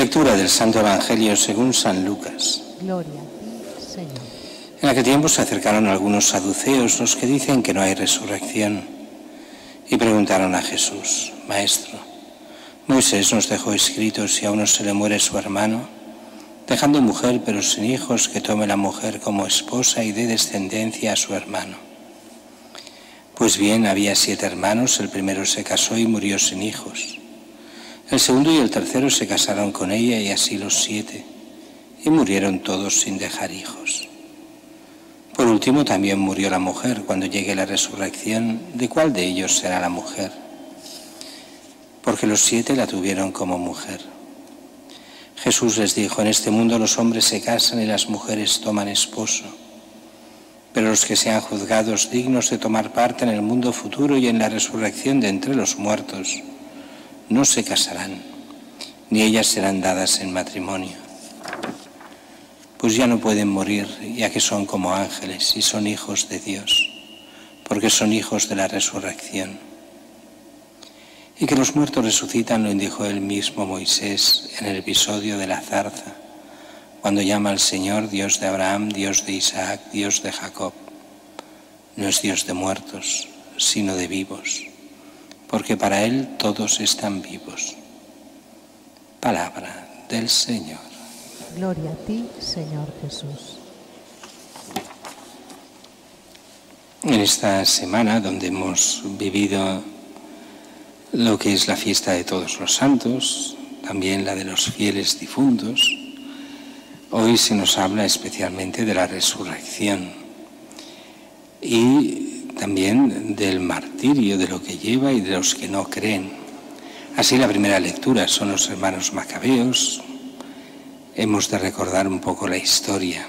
Lectura del Santo Evangelio según San Lucas. Gloria a ti, Señor. En aquel tiempo se acercaron algunos saduceos, los que dicen que no hay resurrección, y preguntaron a Jesús: Maestro, Moisés nos dejó escrito, si a uno se le muere su hermano, dejando mujer pero sin hijos, que tome la mujer como esposa y dé descendencia a su hermano. Pues bien, había 7 hermanos, el primero se casó y murió sin hijos. El segundo y el tercero se casaron con ella, y así los 7, y murieron todos sin dejar hijos. Por último también murió la mujer. Cuando llegue la resurrección, ¿de cuál de ellos será la mujer? Porque los 7 la tuvieron como mujer. Jesús les dijo: en este mundo los hombres se casan y las mujeres toman esposo, pero los que sean juzgados dignos de tomar parte en el mundo futuro y en la resurrección de entre los muertos, no se casarán, ni ellas serán dadas en matrimonio. Pues ya no pueden morir, ya que son como ángeles y son hijos de Dios, porque son hijos de la resurrección. Y que los muertos resucitan lo indijo el mismo Moisés en el episodio de la zarza, cuando llama al Señor Dios de Abraham, Dios de Isaac, Dios de Jacob. No es Dios de muertos, sino de vivos, porque para Él todos están vivos. Palabra del Señor. Gloria a ti, Señor Jesús. En esta semana, donde hemos vivido lo que es la fiesta de todos los santos, también la de los fieles difuntos, hoy se nos habla especialmente de la resurrección y también del martirio, de lo que lleva y de los que no creen. Así, la primera lectura son los hermanos macabeos. Hemos de recordar un poco la historia.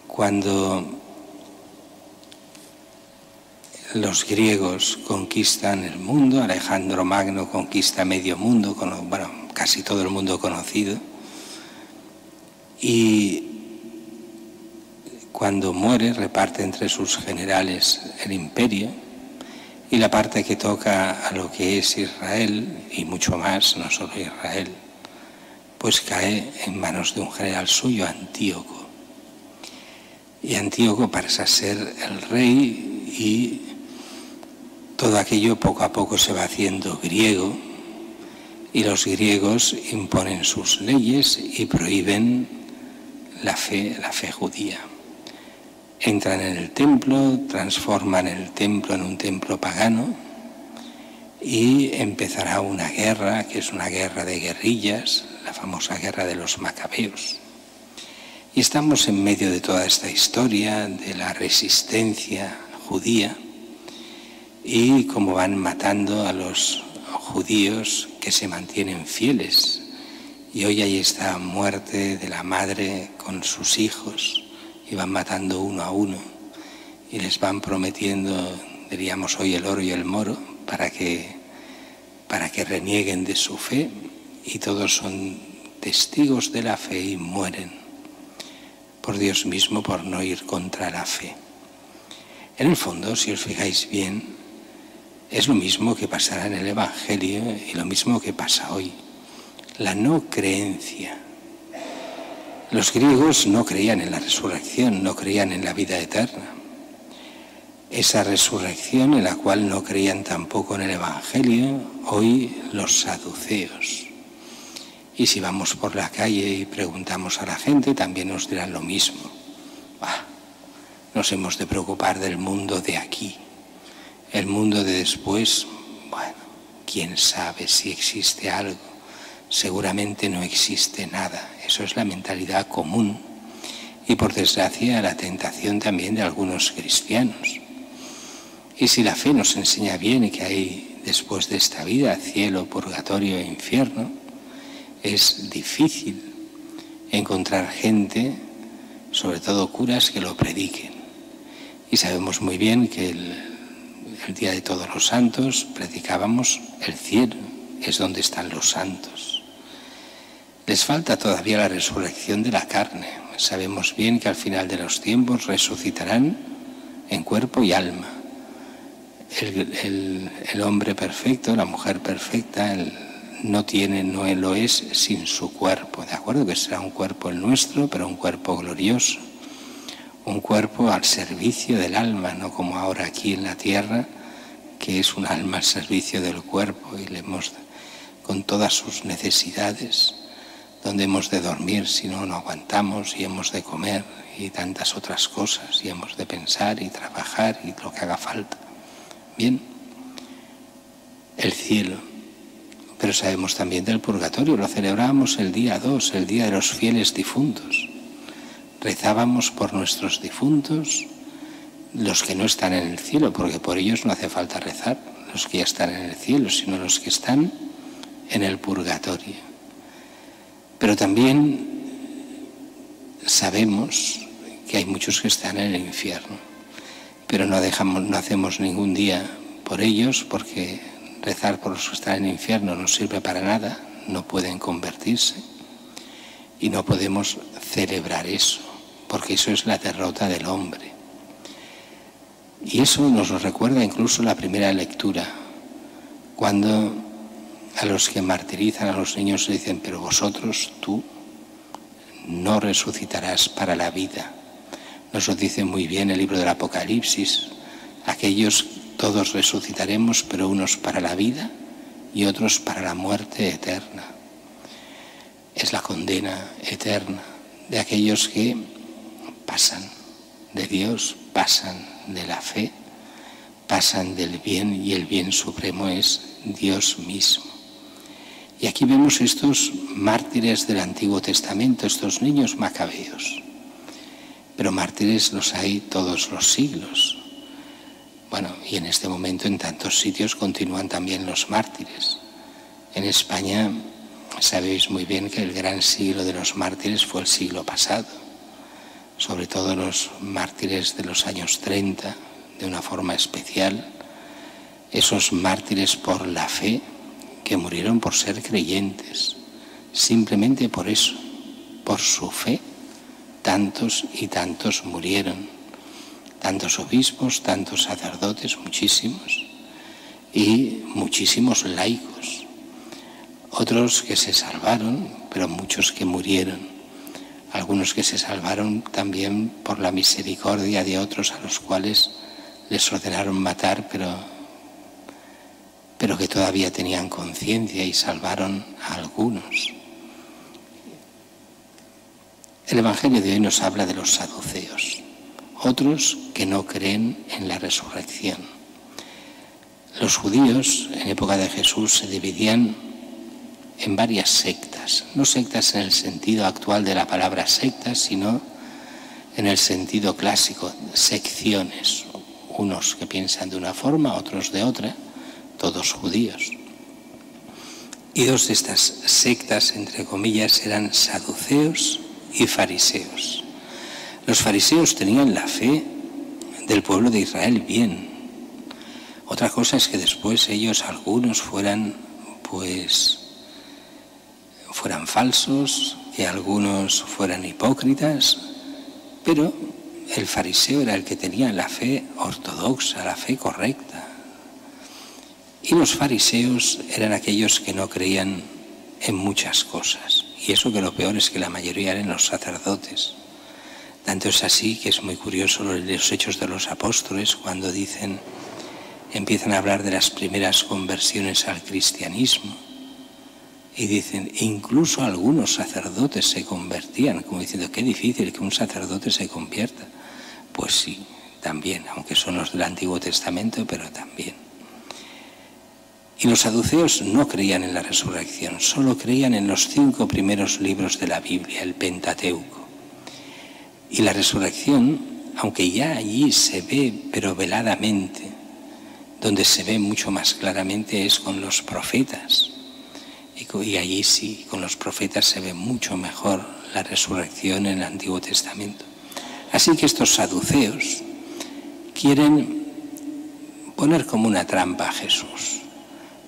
Cuando los griegos conquistan el mundo, Alejandro Magno conquista medio mundo, casi todo el mundo conocido, y cuando muere reparte entre sus generales el imperio, y la parte que toca a lo que es Israel, y mucho más, no solo Israel, pues cae en manos de un general suyo, Antíoco. Y Antíoco pasa a ser el rey, y todo aquello poco a poco se va haciendo griego, y los griegos imponen sus leyes y prohíben la fe judía. Entran en el templo, transforman el templo en un templo pagano, y empezará una guerra, que es una guerra de guerrillas, la famosa guerra de los macabeos. Y estamos en medio de toda esta historia de la resistencia judía, y cómo van matando a los judíos que se mantienen fieles. Y hoy hay esta muerte de la madre con sus hijos, y van matando uno a uno, y les van prometiendo, diríamos hoy, el oro y el moro, para que renieguen de su fe, y todos son testigos de la fe y mueren por Dios mismo, por no ir contra la fe. En el fondo, si os fijáis bien, es lo mismo que pasará en el Evangelio y lo mismo que pasa hoy. La no creencia. Los griegos no creían en la resurrección, no creían en la vida eterna. Esa resurrección en la cual no creían tampoco en el Evangelio, hoy los saduceos. Y si vamos por la calle y preguntamos a la gente, también nos dirán lo mismo. Nos hemos de preocupar del mundo de aquí. El mundo de después, bueno, quién sabe si existe algo. Seguramente no existe nada. Eso es la mentalidad común y, por desgracia, la tentación también de algunos cristianos. Y si la fe nos enseña bien y que hay después de esta vida cielo, purgatorio e infierno, es difícil encontrar gente, sobre todo curas, que lo prediquen. Y sabemos muy bien que el día de todos los santos predicábamos: el cielo es donde están los santos. Les falta todavía la resurrección de la carne. Sabemos bien que al final de los tiempos resucitarán en cuerpo y alma. El hombre perfecto, la mujer perfecta, el no lo es sin su cuerpo, ¿de acuerdo? Que será un cuerpo el nuestro, pero un cuerpo glorioso, un cuerpo al servicio del alma, no como ahora aquí en la tierra, que es un alma al servicio del cuerpo y le hemos, con todas sus necesidades, donde hemos de dormir si no aguantamos, y hemos de comer y tantas otras cosas, y hemos de pensar y trabajar y lo que haga falta. Bien, el cielo, pero sabemos también del purgatorio, lo celebrábamos el día 2, el día de los fieles difuntos. Rezábamos por nuestros difuntos, los que no están en el cielo, porque por ellos no hace falta rezar, los que ya están en el cielo, sino los que están en el purgatorio. Pero también sabemos que hay muchos que están en el infierno, pero no hacemos ningún día por ellos, porque rezar por los que están en el infierno no sirve para nada, no pueden convertirse y no podemos celebrar eso, porque eso es la derrota del hombre. Y eso nos lo recuerda incluso la primera lectura, cuando a los que martirizan a los niños le dicen: pero vosotros, tú, no resucitarás para la vida. Nos lo dice muy bien el libro del Apocalipsis. Aquellos, todos resucitaremos, pero unos para la vida y otros para la muerte eterna. Es la condena eterna de aquellos que pasan de Dios, pasan de la fe, pasan del bien, y el bien supremo es Dios mismo. Y aquí vemos estos mártires del Antiguo Testamento, estos niños macabeos. Pero mártires los hay todos los siglos. Bueno, y en este momento en tantos sitios continúan también los mártires. En España sabéis muy bien que el gran siglo de los mártires fue el siglo pasado. Sobre todo los mártires de los años 30, de una forma especial. Esos mártires por la fe, que murieron por ser creyentes, simplemente por eso, por su fe, tantos y tantos murieron, tantos obispos, tantos sacerdotes, muchísimos, y muchísimos laicos, otros que se salvaron, pero muchos que murieron, algunos que se salvaron también por la misericordia de otros a los cuales les ordenaron matar, pero que todavía tenían conciencia y salvaron a algunos. El Evangelio de hoy nos habla de los saduceos, otros que no creen en la resurrección. Los judíos en época de Jesús se dividían en varias sectas, no sectas en el sentido actual de la palabra sectas, sino en el sentido clásico, secciones, unos que piensan de una forma, otros de otra, todos judíos. Y dos de estas sectas, entre comillas, eran saduceos y fariseos. Los fariseos tenían la fe del pueblo de Israel bien. Otra cosa es que después ellos, algunos, fueran falsos, que algunos fueran hipócritas, pero el fariseo era el que tenía la fe ortodoxa, la fe correcta. Y los fariseos eran aquellos que no creían en muchas cosas. Y eso, que lo peor es que la mayoría eran los sacerdotes. Tanto es así que es muy curioso los Hechos de los Apóstoles, cuando empiezan a hablar de las primeras conversiones al cristianismo. Y dicen, incluso algunos sacerdotes se convertían, como diciendo, qué difícil que un sacerdote se convierta. Pues sí, también, aunque son los del Antiguo Testamento, pero también. Y los saduceos no creían en la resurrección, solo creían en los 5 primeros libros de la Biblia, el Pentateuco. Y la resurrección, aunque ya allí se ve, pero veladamente, donde se ve mucho más claramente es con los profetas. Y allí sí, con los profetas se ve mucho mejor la resurrección en el Antiguo Testamento. Así que estos saduceos quieren poner como una trampa a Jesús,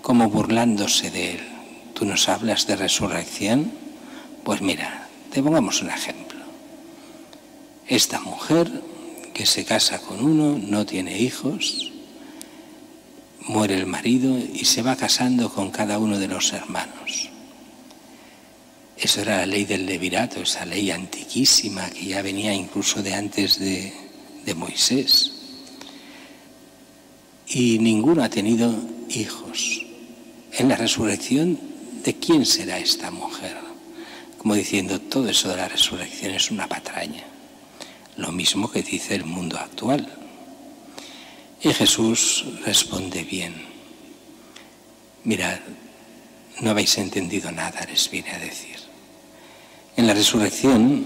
como burlándose de él. ¿Tú nos hablas de resurrección? Pues mira, te pongamos un ejemplo. Esta mujer que se casa con uno, no tiene hijos, muere el marido y se va casando con cada uno de los hermanos. Eso era la ley del levirato, esa ley antiquísima que ya venía incluso de antes de Moisés. Y ninguno ha tenido hijos. En la resurrección, ¿de quién será esta mujer? Como diciendo, todo eso de la resurrección es una patraña. Lo mismo que dice el mundo actual. Y Jesús responde bien. Mirad, no habéis entendido nada, les viene a decir. En la resurrección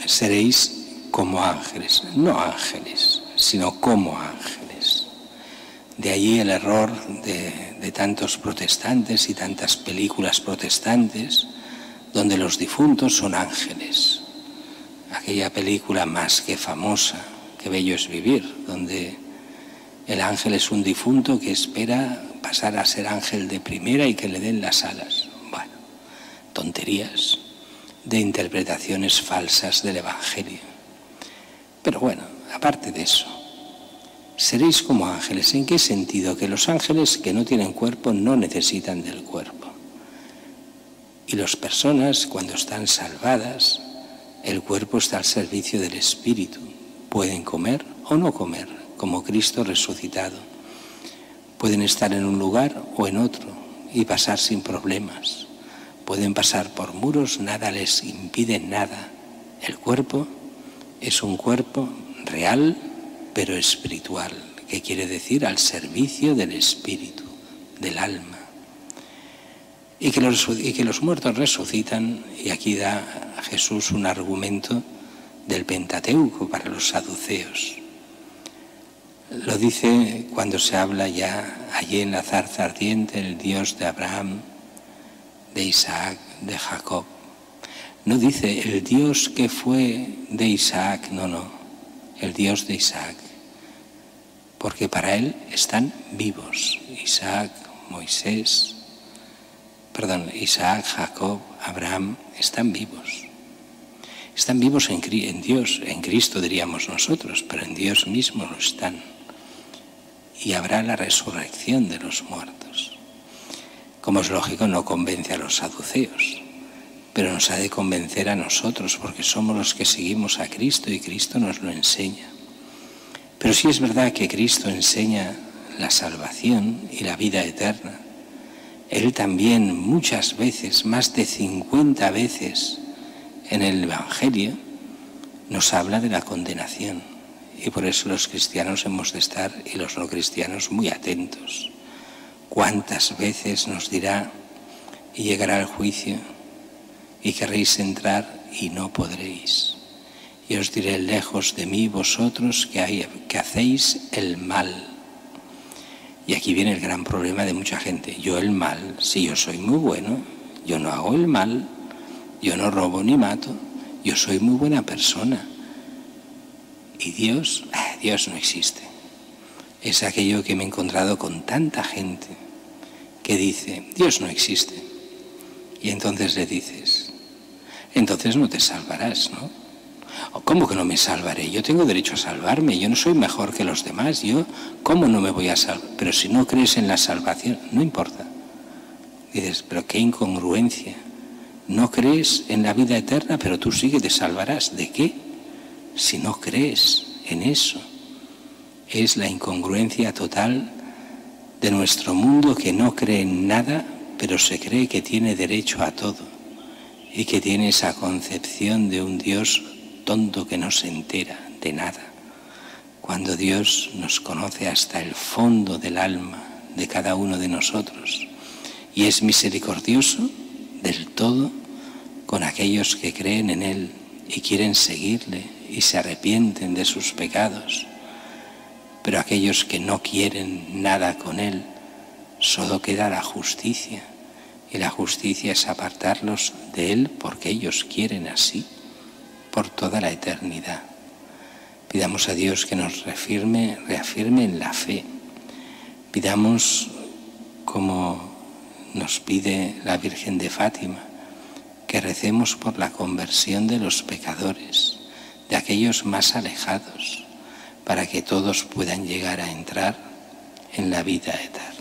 seréis como ángeles, no ángeles, sino como ángeles. De allí el error de tantos protestantes y tantas películas protestantes donde los difuntos son ángeles. Aquella película más que famosa, Qué bello es vivir, donde el ángel es un difunto que espera pasar a ser ángel de primera y que le den las alas. Bueno, tonterías de interpretaciones falsas del Evangelio. Pero bueno, aparte de eso, seréis como ángeles. ¿En qué sentido? Que los ángeles que no tienen cuerpo no necesitan del cuerpo. Y las personas, cuando están salvadas, el cuerpo está al servicio del espíritu. Pueden comer o no comer, como Cristo resucitado. Pueden estar en un lugar o en otro y pasar sin problemas. Pueden pasar por muros, nada les impide nada. El cuerpo es un cuerpo real, pero espiritual, que quiere decir al servicio del espíritu, del alma. Y que los muertos resucitan, y aquí da a Jesús un argumento del Pentateuco para los saduceos. Lo dice cuando se habla ya allí en la zarza ardiente, el Dios de Abraham, de Isaac, de Jacob. No dice el Dios que fue de Isaac, no, el Dios de Isaac. Porque para él están vivos. Isaac, Jacob, Abraham, están vivos. Están vivos en Dios, en Cristo diríamos nosotros, pero en Dios mismo lo están. Y habrá la resurrección de los muertos. Como es lógico, no convence a los saduceos, pero nos ha de convencer a nosotros, porque somos los que seguimos a Cristo y Cristo nos lo enseña. Pero sí es verdad que Cristo enseña la salvación y la vida eterna. Él también muchas veces, más de 50 veces en el Evangelio, nos habla de la condenación. Y por eso los cristianos hemos de estar, y los no cristianos, muy atentos. ¿Cuántas veces nos dirá, y llegará el juicio, y querréis entrar y no podréis? Y os diré, lejos de mí vosotros que hacéis el mal. Y aquí viene el gran problema de mucha gente. Yo el mal, si yo soy muy bueno, yo no hago el mal, yo no robo ni mato, yo soy muy buena persona. Y Dios no existe. Es aquello que me he encontrado con tanta gente que dice, Dios no existe. Y entonces le dices, entonces no te salvarás, ¿no? ¿Cómo que no me salvaré? Yo tengo derecho a salvarme, yo no soy mejor que los demás, ¿cómo no me voy a salvar? Pero si no crees en la salvación, no importa. Dices, pero qué incongruencia. No crees en la vida eterna, pero tú sí que te salvarás. ¿De qué? Si no crees en eso. Es la incongruencia total de nuestro mundo, que no cree en nada, pero se cree que tiene derecho a todo y que tiene esa concepción de un Dios tonto que no se entera de nada, cuando Dios nos conoce hasta el fondo del alma de cada uno de nosotros y es misericordioso del todo con aquellos que creen en Él y quieren seguirle y se arrepienten de sus pecados. Pero aquellos que no quieren nada con Él, solo queda la justicia, y la justicia es apartarlos de Él porque ellos quieren así, por toda la eternidad. Pidamos a Dios que nos reafirme en la fe. Pidamos, como nos pide la Virgen de Fátima, que recemos por la conversión de los pecadores, de aquellos más alejados, para que todos puedan llegar a entrar en la vida eterna.